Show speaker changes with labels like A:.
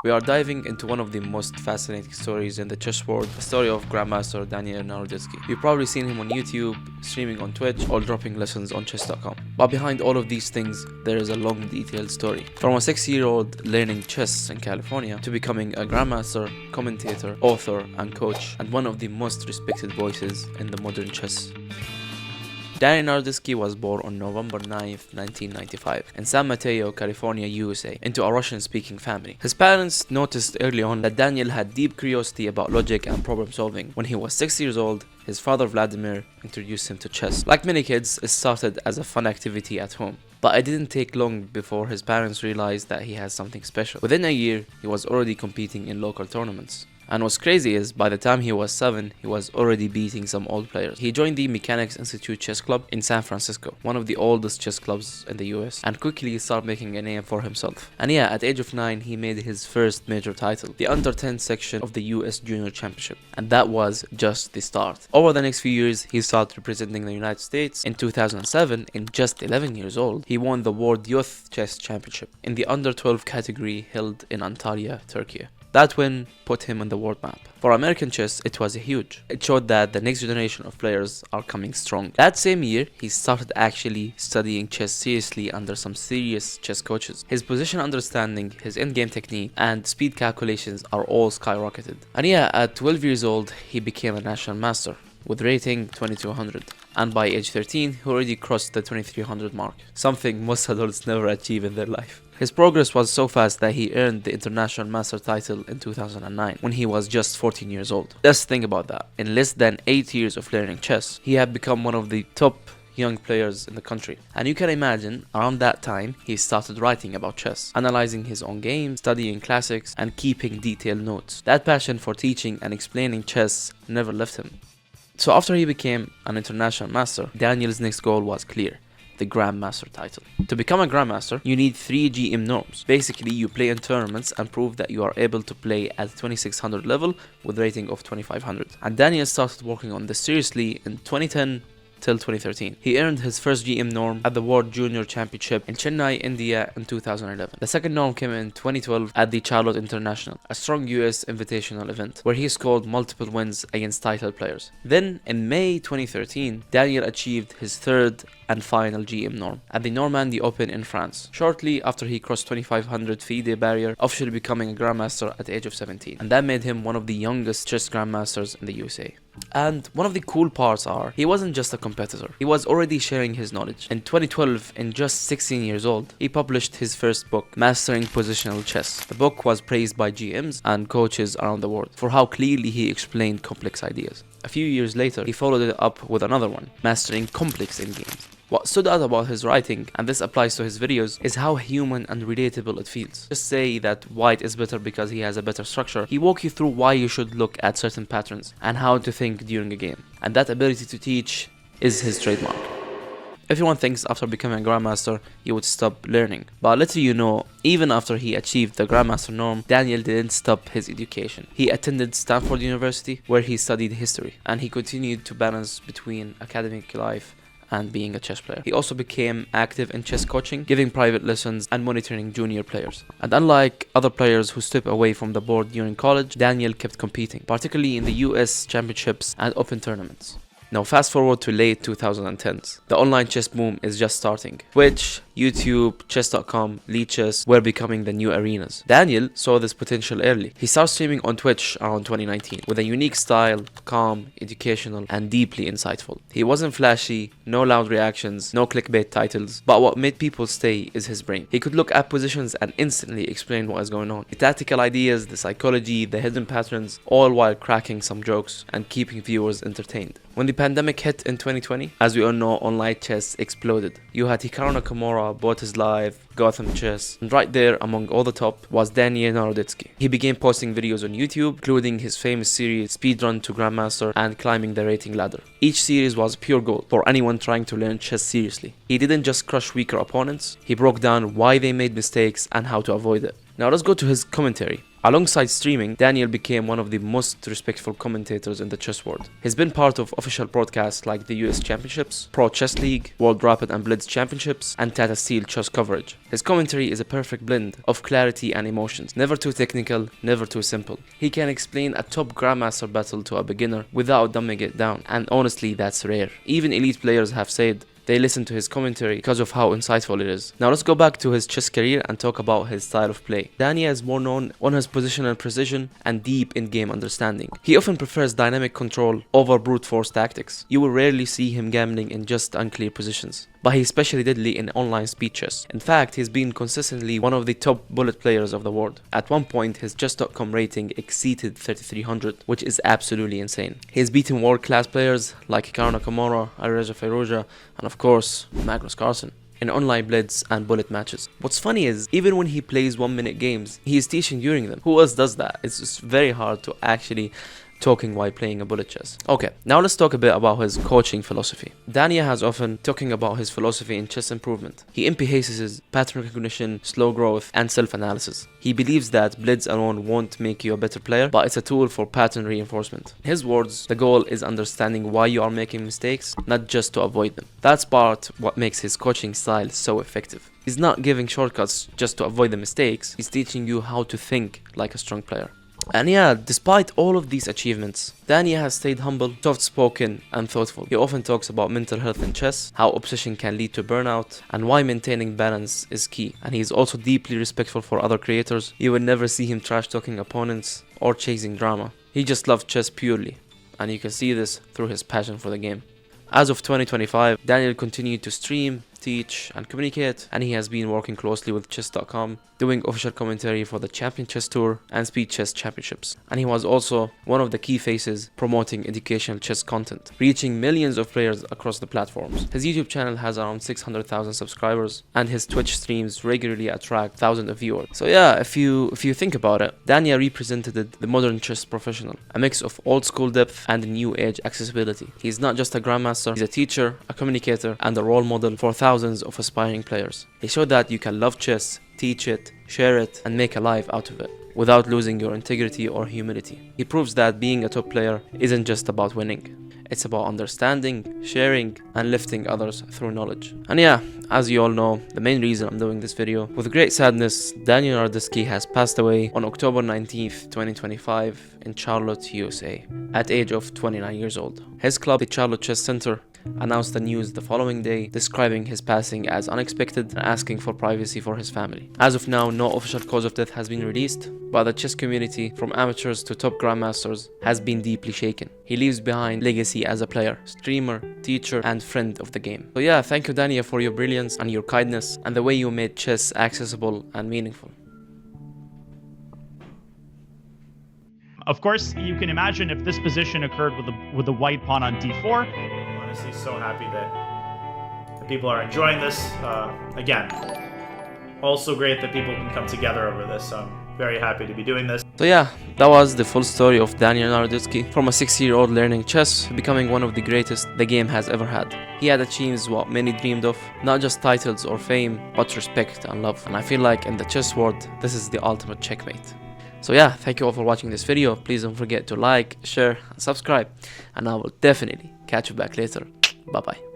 A: We are diving into one of the most fascinating stories in the chess world, the story of Grandmaster Daniel Naroditsky. You've probably seen him on YouTube, streaming on Twitch, or dropping lessons on chess.com. But behind all of these things, there is a long, detailed story. From a 6-year-old learning chess in California to becoming a grandmaster, commentator, author, and coach, and one of the most respected voices in the modern chess. Daniel Naroditsky was born on November 9th, 1995 in San Mateo, California, USA, into a Russian-speaking family. His parents noticed early on that Daniel had deep curiosity about logic and problem solving. When he was 6 years old, his father Vladimir introduced him to chess. Like many kids, it started as a fun activity at home. But it didn't take long before his parents realized that he had something special. Within a year, he was already competing in local tournaments. And what's crazy is, by the time he was 7, he was already beating some old players. He joined the Mechanics Institute Chess Club in San Francisco, one of the oldest chess clubs in the US, and quickly started making a name for himself. And yeah, at the age of 9, he made his first major title, the Under 10 section of the US Junior Championship. And that was just the start. Over the next few years, he started representing the United States. In 2007, in just 11 years old, he won the World Youth Chess Championship in the Under 12 category held in Antalya, Turkey. That win put him on the world map. For American chess, it was huge. It showed that the next generation of players are coming strong. That same year, he started actually studying chess seriously under some serious chess coaches. His position understanding, his in-game technique, and speed calculations are all skyrocketed. And yeah, at 12 years old, he became a national master with rating 2200. And by age 13, he already crossed the 2300 mark, something most adults never achieve in their life. His progress was so fast that he earned the International Master title in 2009, when he was just 14 years old. Just think about that. In less than 8 years of learning chess, he had become one of the top young players in the country. And you can imagine, around that time, he started writing about chess, analyzing his own games, studying classics, and keeping detailed notes. That passion for teaching and explaining chess never left him. So after he became an international master, Daniel's next goal was clear: the Grandmaster title. To become a Grandmaster, you need 3 GM norms. Basically, you play in tournaments and prove that you are able to play at 2600 level with rating of 2500. And Daniel started working on this seriously in 2010 till 2013. He earned his first GM norm at the World Junior Championship in Chennai, India in 2011. The second norm came in 2012 at the Charlotte International, a strong US invitational event where he scored multiple wins against title players. Then in May 2013, Daniel achieved his third and final GM norm at the Normandy Open in France, shortly after he crossed 2500 FIDE barrier, officially becoming a Grandmaster at the age of 17. And that made him one of the youngest chess Grandmasters in the USA. And one of the cool parts are, he wasn't just a competitor, he was already sharing his knowledge. In 2012, in just 16 years old, he published his first book, Mastering Positional Chess. The book was praised by GMs and coaches around the world for how clearly he explained complex ideas. A few years later, he followed it up with another one, Mastering Complex in Games. What stood out about his writing, and this applies to his videos, is how human and relatable it feels. Just say that white is better because he has a better structure. He walks you through why you should look at certain patterns and how to think during a game. And that ability to teach is his trademark. Everyone thinks after becoming a Grandmaster, he would stop learning. But little you know, even after he achieved the Grandmaster norm, Daniel didn't stop his education. He attended Stanford University, where he studied history, and he continued to balance between academic life and being a chess player. He also became active in chess coaching, giving private lessons and monitoring junior players. And unlike other players who step away from the board during college, Daniel kept competing, particularly in the US championships and open tournaments. Now fast forward to late 2010s. The online chess boom is just starting. Twitch, YouTube, chess.com, Lead Chess were becoming the new arenas. Daniel saw this potential early. He started streaming on Twitch around 2019 with a unique style, calm, educational, and deeply insightful. He wasn't flashy, no loud reactions, no clickbait titles, but what made people stay is his brain. He could look at positions and instantly explain what is going on. The tactical ideas, the psychology, the hidden patterns, all while cracking some jokes and keeping viewers entertained. When the pandemic hit in 2020, as we all know, online chess exploded. You had Hikaru Nakamura, bought his live, Gotham Chess, and right there among all the top was Daniel Naroditsky. He began posting videos on YouTube, including his famous series Speedrun to Grandmaster and Climbing the Rating Ladder. Each series was pure gold for anyone trying to learn chess seriously. He didn't just crush weaker opponents, he broke down why they made mistakes and how to avoid it. Now let's go to his commentary. Alongside streaming, Daniel became one of the most respectful commentators in the chess world. He's been part of official broadcasts like the US Championships, Pro Chess League, World Rapid and Blitz Championships, and Tata Steel chess coverage. His commentary is a perfect blend of clarity and emotions, never too technical, never too simple. He can explain a top grandmaster battle to a beginner without dumbing it down, and honestly that's rare. Even elite players have said they listen to his commentary because of how insightful it is. Now let's go back to his chess career and talk about his style of play. Daniel is more known on his positional precision and deep in-game understanding. He often prefers dynamic control over brute force tactics. You will rarely see him gambling in just unclear positions, but he's especially deadly in online speed chess. In fact, he's been consistently one of the top bullet players of the world. At one point, his chess.com rating exceeded 3300, which is absolutely insane. He's beaten world-class players like Hikaru Nakamura, Alireza Firouzja, and of course, Magnus Carlsen in online blitz and bullet matches. What's funny is, even when he plays 1-minute games, he is teaching during them. Who else does that? It's just very hard to actually talking while playing a bullet chess. Okay, now let's talk a bit about his coaching philosophy. Daniel has often talking about his philosophy in chess improvement. He emphasizes pattern recognition, slow growth, and self-analysis. He believes that blitz alone won't make you a better player, but it's a tool for pattern reinforcement. In his words, the goal is understanding why you are making mistakes, not just to avoid them. That's part what makes his coaching style so effective. He's not giving shortcuts just to avoid the mistakes, he's teaching you how to think like a strong player. And yeah, despite all of these achievements, Daniel has stayed humble, soft-spoken, and thoughtful. He often talks about mental health in chess, how obsession can lead to burnout, and why maintaining balance is key. And he is also deeply respectful for other creators. You will never see him trash-talking opponents or chasing drama. He just loves chess purely, and you can see this through his passion for the game. As of 2025, Daniel continued to stream, teach, and communicate, and he has been working closely with chess.com, doing official commentary for the Champion Chess Tour and Speed Chess Championships. And he was also one of the key faces promoting educational chess content, reaching millions of players across the platforms. His YouTube channel has around 600,000 subscribers, and his Twitch streams regularly attract thousands of viewers. So yeah, if you think about it, Daniel represented the modern chess professional, a mix of old school depth and new age accessibility. He's not just a grandmaster, he's a teacher, a communicator, and a role model for thousands of aspiring players. He showed that you can love chess, teach it, share it, and make a life out of it without losing your integrity or humility. He proves that being a top player isn't just about winning. It's about understanding, sharing, and lifting others through knowledge. And yeah, as you all know, the main reason I'm doing this video, with great sadness, Daniel Naroditsky has passed away on October 19th, 2025 in Charlotte, USA, at age of 29 years old. His club, the Charlotte Chess Center, announced the news the following day, describing his passing as unexpected and asking for privacy for his family. As of now, no official cause of death has been released, but the chess community, from amateurs to top grandmasters, has been deeply shaken. He leaves behind legacy as a player, streamer, teacher, and friend of the game. So yeah, thank you Daniel for your brilliance and your kindness and the way you made chess accessible and meaningful.
B: Of course, you can imagine if this position occurred with the white pawn on d4.
C: Honestly, so happy that the people are enjoying this. Again, also great that people can come together over this. I'm very happy to be doing this.
A: So yeah, that was the full story of Daniel Naroditsky, from a 6-year-old learning chess, becoming one of the greatest the game has ever had. He had achieved what many dreamed of, not just titles or fame, but respect and love. And I feel like in the chess world, this is the ultimate checkmate. So yeah, thank you all for watching this video. Please don't forget to like, share, and subscribe. And I will definitely catch you back later. Bye bye.